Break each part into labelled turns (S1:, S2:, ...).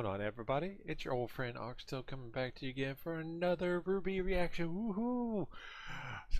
S1: on, everybody? It's your old friend Oxtail coming back to you again for another Rooby reaction. Woohoo!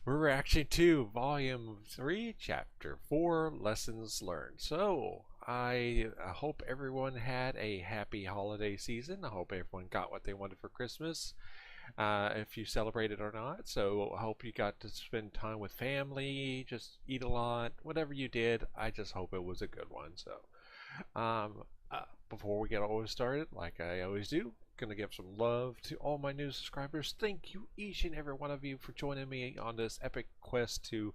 S1: We're reaction to Volume 3, Chapter 4, Lessons Learned. So, I hope everyone had a happy holiday season. I hope everyone got what they wanted for Christmas, if you celebrated or not. So, I hope you got to spend time with family, just eat a lot, whatever you did. I just hope it was a good one. So, before we get always started, like I always do, gonna give some love to all my new subscribers. Thank you, each and every one of you, for joining me on this epic quest to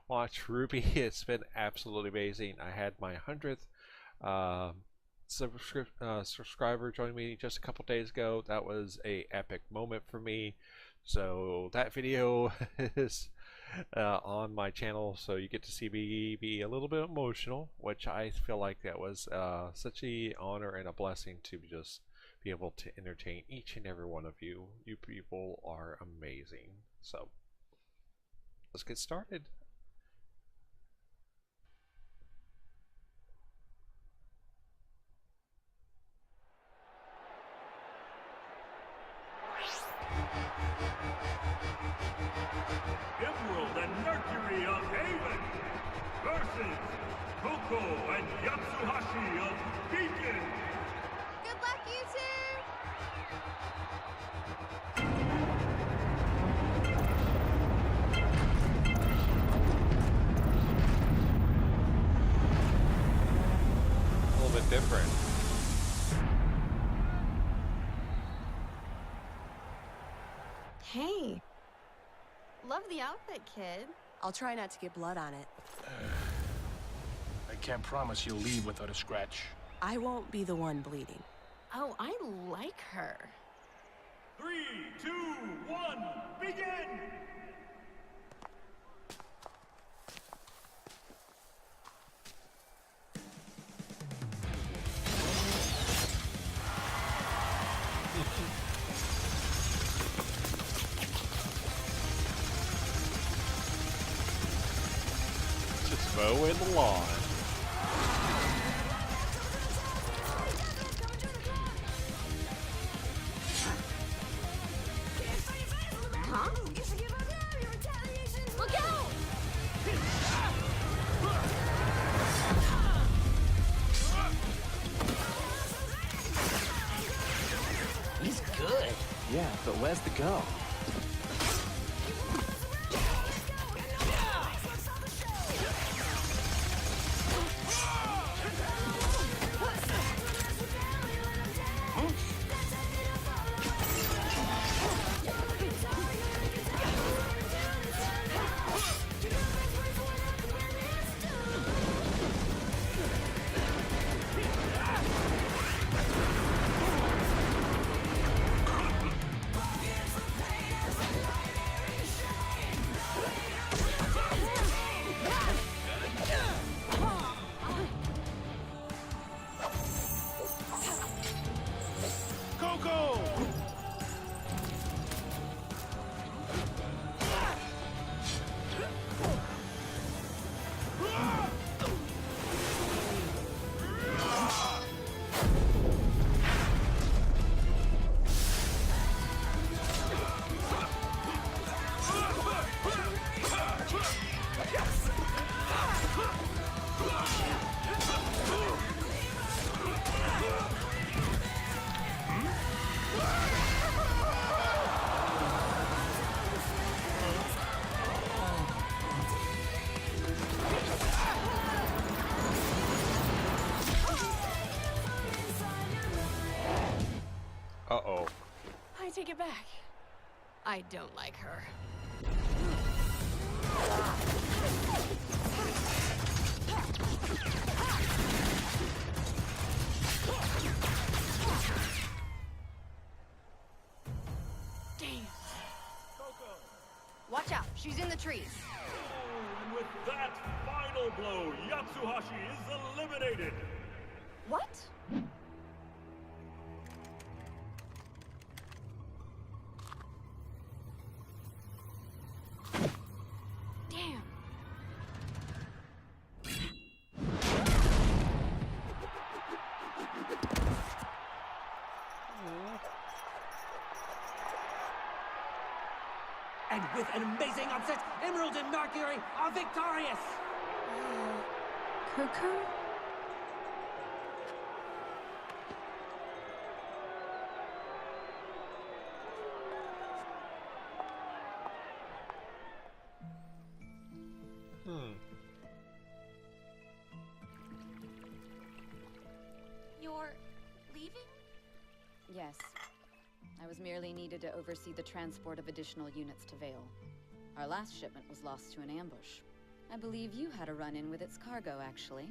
S1: watch Rwby. It's been absolutely amazing. I had my 100th subscriber join me just a couple days ago. That was a epic moment for me. So that video is on my channel, so you get to see me be a little bit emotional, which I feel like that was such an honor and a blessing to just be able to entertain each and every one of you. You people are amazing. So let's get started.
S2: Emerald and Mercury of Haven versus Coco and Yatsuhashi of Beacon.
S3: Good luck, you two!
S1: A little bit different.
S3: Hey. Love the outfit, kid.
S4: I'll try not to get blood on it.
S5: I can't promise you'll leave without a scratch.
S4: I won't be the one bleeding.
S3: Oh, I like her.
S2: 3, 2, 1, begin!
S1: Just mowing the lawn.
S3: Huh? Look out!
S6: He's good. Yeah, but where's the girl?
S1: Uh-oh.
S3: I take it back. I don't like her. Damn. Watch out, she's in the trees.
S2: And with that final blow, Yatsuhashi is eliminated.
S3: What? Damn.
S6: And with an amazing upset, Emerald and Mercury are victorious!
S4: Cuckoo?
S3: You're leaving?
S7: Yes. I was merely needed to oversee the transport of additional units to Vale. Our last shipment was lost to an ambush. I believe you had a run-in with its cargo, actually.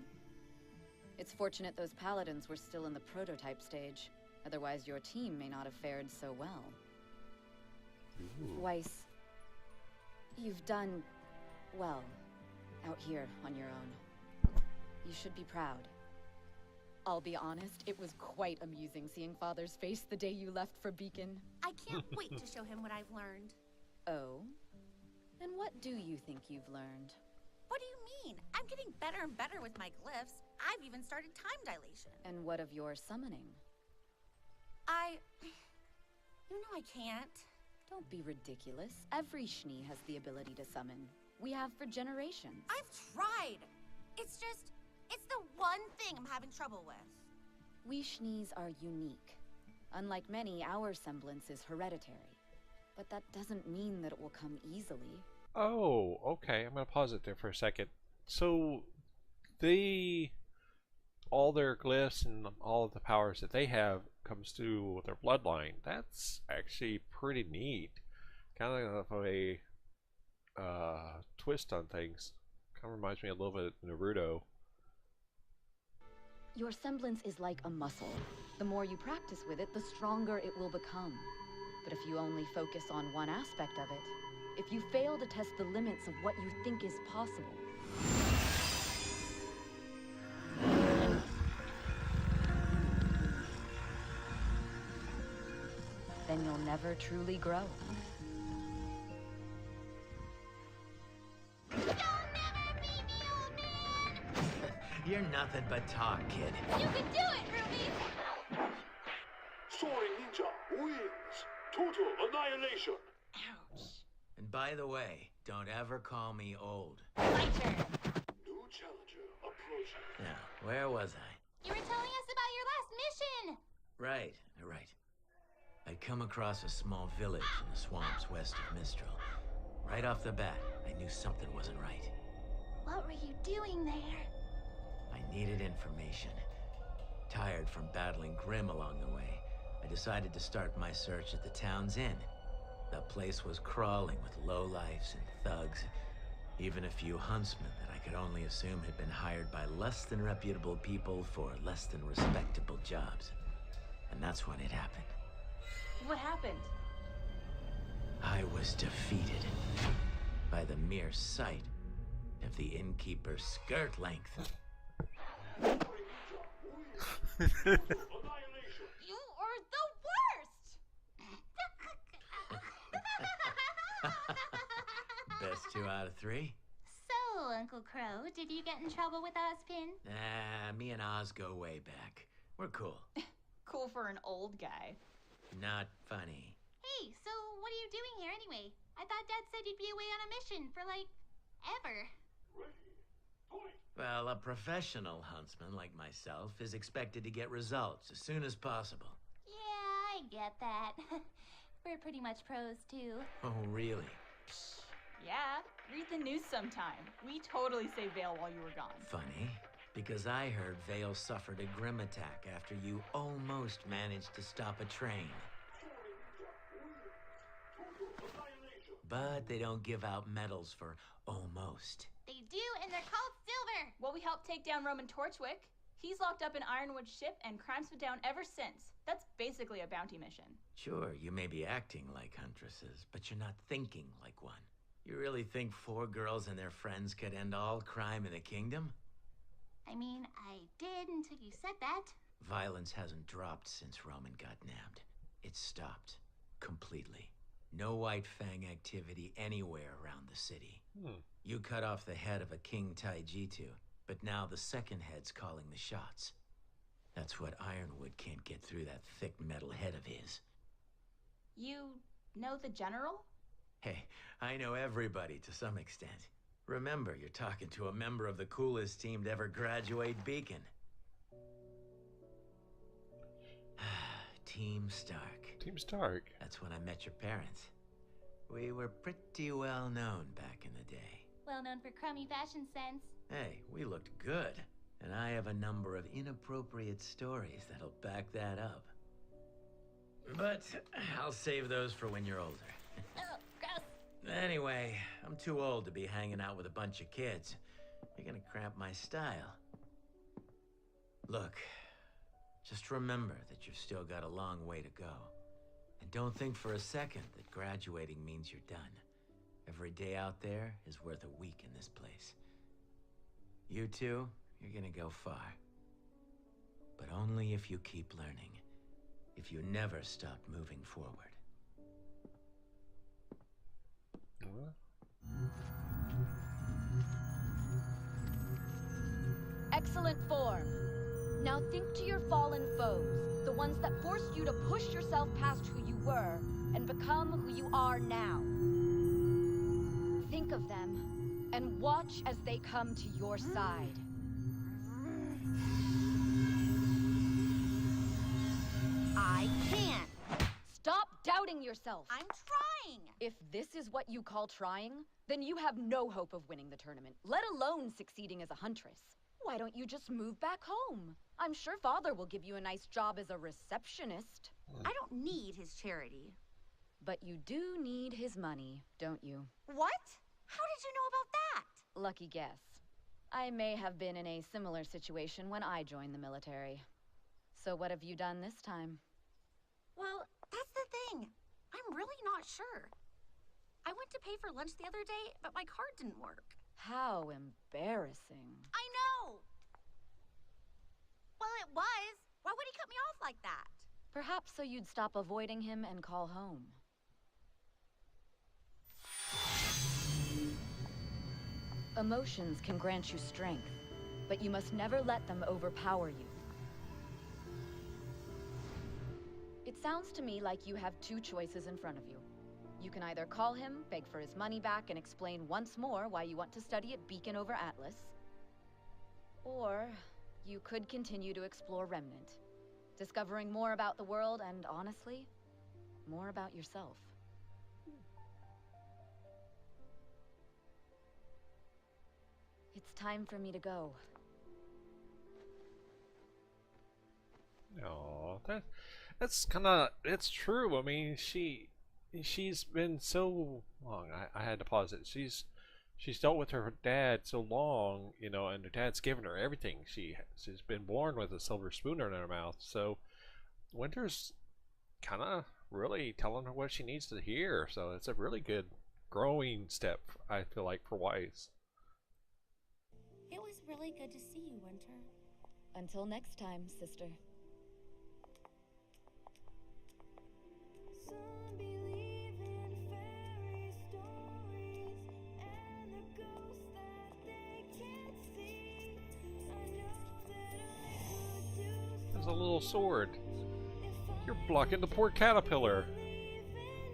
S7: It's fortunate those paladins were still in the prototype stage. Otherwise, your team may not have fared so well. Weiss, you've done well out here on your own. You should be proud. I'll be honest, it was quite amusing seeing Father's face the day you left for Beacon.
S3: I can't wait to show him what I've learned.
S7: Oh? And what do you think you've learned?
S3: What do you mean? I'm getting better and better with my glyphs. I've even started time dilation.
S7: And what of your summoning?
S3: You know I can't.
S7: Don't be ridiculous. Every Schnee has the ability to summon. We have for generations.
S3: I've tried. It's the one thing I'm having trouble with.
S7: We Schnees are unique. Unlike many, our semblance is hereditary. But that doesn't mean that it will come easily.
S1: Oh, okay. I'm gonna pause it there for a second. So, all their glyphs and all of the powers that they have comes through their bloodline. That's actually pretty neat. Kind of a twist on things. Kind of reminds me a little bit of Naruto.
S7: Your semblance is like a muscle. The more you practice with it, the stronger it will become. But if you only focus on one aspect of it, if you fail to test the limits of what you think is possible, then you'll never truly grow.
S6: You're nothing but talk, kid.
S3: You can do it, Rooby!
S2: Soaring Ninja wins. Total annihilation.
S3: Ouch.
S6: And by the way, don't ever call me old.
S3: My turn.
S2: New challenger approaching.
S6: Now, where was I?
S3: You were telling us about your last mission!
S6: Right. I'd come across a small village in the swamps west of Mistral. Right off the bat, I knew something wasn't right.
S3: What were you doing there?
S6: I needed information. Tired from battling Grim along the way, I decided to start my search at the town's inn. The place was crawling with lowlifes and thugs, even a few huntsmen that I could only assume had been hired by less than reputable people for less than respectable jobs. And that's when it happened.
S3: What happened?
S6: I was defeated by the mere sight of the innkeeper's skirt length.
S3: You are the worst!
S6: Best 2 out of 3?
S8: So, Uncle Crow, did you get in trouble with Ozpin?
S6: Nah, me and Oz go way back. We're cool.
S8: Cool for an old guy.
S6: Not funny.
S8: Hey, so what are you doing here anyway? I thought Dad said you'd be away on a mission for, like, ever.
S6: Well, a professional huntsman like myself is expected to get results as soon as possible.
S8: Yeah, I get that. We're pretty much pros, too.
S6: Oh, really?
S9: Yeah, read the news sometime. We totally saved Vale while you were gone.
S6: Funny, because I heard Vale suffered a Grim attack after you almost managed to stop a train. But they don't give out medals for almost.
S8: They do, and they're called silver.
S9: Well, we helped take down Roman Torchwick. He's locked up in Ironwood's ship, and crime's been down ever since. That's basically a bounty mission.
S6: Sure, you may be acting like huntresses, but you're not thinking like one. You really think 4 girls and their friends could end all crime in the kingdom?
S8: I mean, I did until you said that.
S6: Violence hasn't dropped since Roman got nabbed. It's stopped. Completely. No White Fang activity anywhere around the city. You cut off the head of a King Taijitu, but now the second head's calling the shots. That's what Ironwood can't get through that thick metal head of his.
S9: You know the general?
S6: Hey, I know everybody to some extent. Remember, you're talking to a member of the coolest team to ever graduate Beacon. Team Stark.
S1: Team Stark.
S6: That's when I met your parents. We were pretty well known back in the day.
S8: Well known for crummy fashion sense.
S6: Hey, we looked good. And I have a number of inappropriate stories that'll back that up. But I'll save those for when you're older.
S8: Oh, gross.
S6: Anyway, I'm too old to be hanging out with a bunch of kids. You're gonna cramp my style. Look, just remember that you've still got a long way to go. And don't think for a second that graduating means you're done. Every day out there is worth a week in this place. You two, you're gonna go far. But only if you keep learning. If you never stop moving forward.
S10: Excellent form. Now think to your fallen foes, the ones that forced you to push yourself past who you were and become who you are now. Think of them and watch as they come to your side.
S3: I can't.
S10: Stop doubting yourself.
S3: I'm trying.
S10: If this is what you call trying, then you have no hope of winning the tournament, let alone succeeding as a huntress. Why don't you just move back home? I'm sure Father will give you a nice job as a receptionist.
S3: I don't need his charity.
S10: But you do need his money, don't you?
S3: What? How did you know about that?
S10: Lucky guess. I may have been in a similar situation when I joined the military. So what have you done this time?
S3: Well, that's the thing. I'm really not sure. I went to pay for lunch the other day, but my card didn't work.
S10: How embarrassing.
S3: I know! Well, it was. Why would he cut me off like that?
S10: Perhaps so you'd stop avoiding him and call home. Emotions can grant you strength, but you must never let them overpower you. It sounds to me like you have two choices in front of you. You can either call him, beg for his money back, and explain once more why you want to study at Beacon over Atlas. Or you could continue to explore Remnant, discovering more about the world and, honestly, more about yourself. It's time for me to go.
S1: Oh, that's kind of, it's true. I mean, she's been so long. I had to pause it. She's dealt with her dad so long, you know, and her dad's given her everything. She's been born with a silver spoon in her mouth. So Winter's kind of really telling her what she needs to hear. So it's a really good growing step, I feel like, for Wise.
S3: It was really good to see you, Winter.
S10: Until next time, sister.
S1: There's a little sword. You're blocking the poor caterpillar.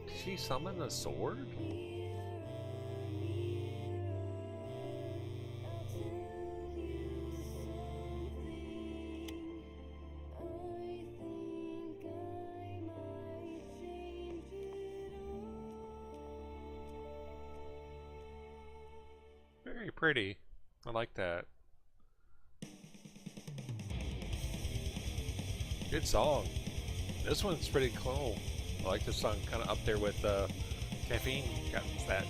S1: Did she summon a sword? Very pretty. I like that. Good song. This one's pretty cool. I like this song, kind of up there with Caffeine. Got that.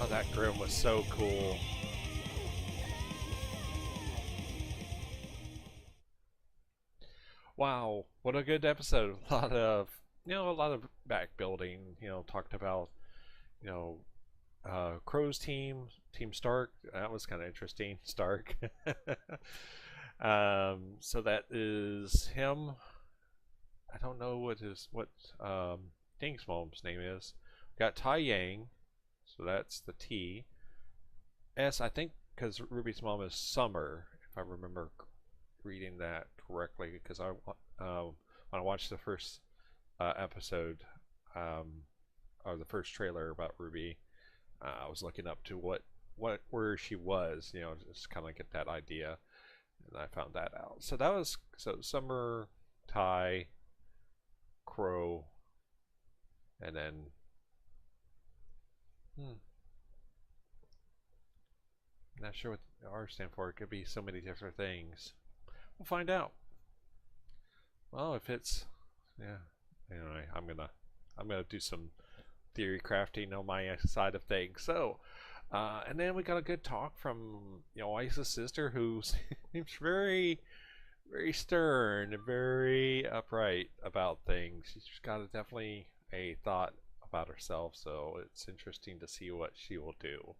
S1: Oh, that grim was so cool. Wow, what a good episode. A lot of, a lot of back building, talked about, Crow's team, Team Stark. That was kind of interesting. Stark. So that is him. I don't know what Dingsbom's name is. Got Tai Yang, so that's the T. S, I think, because Ruby's mom is Summer, if I remember reading that correctly, because when I watched the first episode, or the first trailer about Rwby, I was looking up to where she was, just kind of get that idea, and I found that out. So that was Summer, Tai, Crow, and then not sure what the R stand for. It could be so many different things. We'll find out. Well, if it's anyway, I'm gonna do some theory crafting on my side of things. So, and then we got a good talk from Isa's sister, who seems very, very stern and very upright about things. She's got definitely a thought about herself, so it's interesting to see what she will do.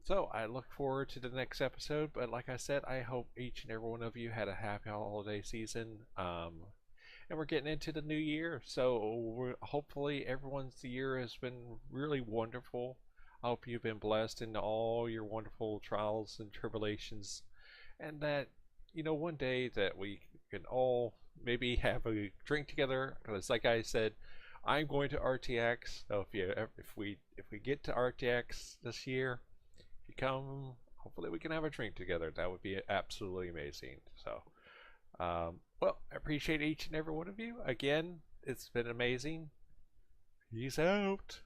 S1: So I look forward to the next episode, but like I said, I hope each and every one of you had a happy holiday season. And we're getting into the new year, so hopefully everyone's year has been really wonderful. I hope you've been blessed in all your wonderful trials and tribulations, and that one day that we can all maybe have a drink together. Because like I said, I'm going to RTX. So if we get to RTX this year, if you come, hopefully we can have a drink together. That would be absolutely amazing. So, well, I appreciate each and every one of you. Again, it's been amazing. Peace out.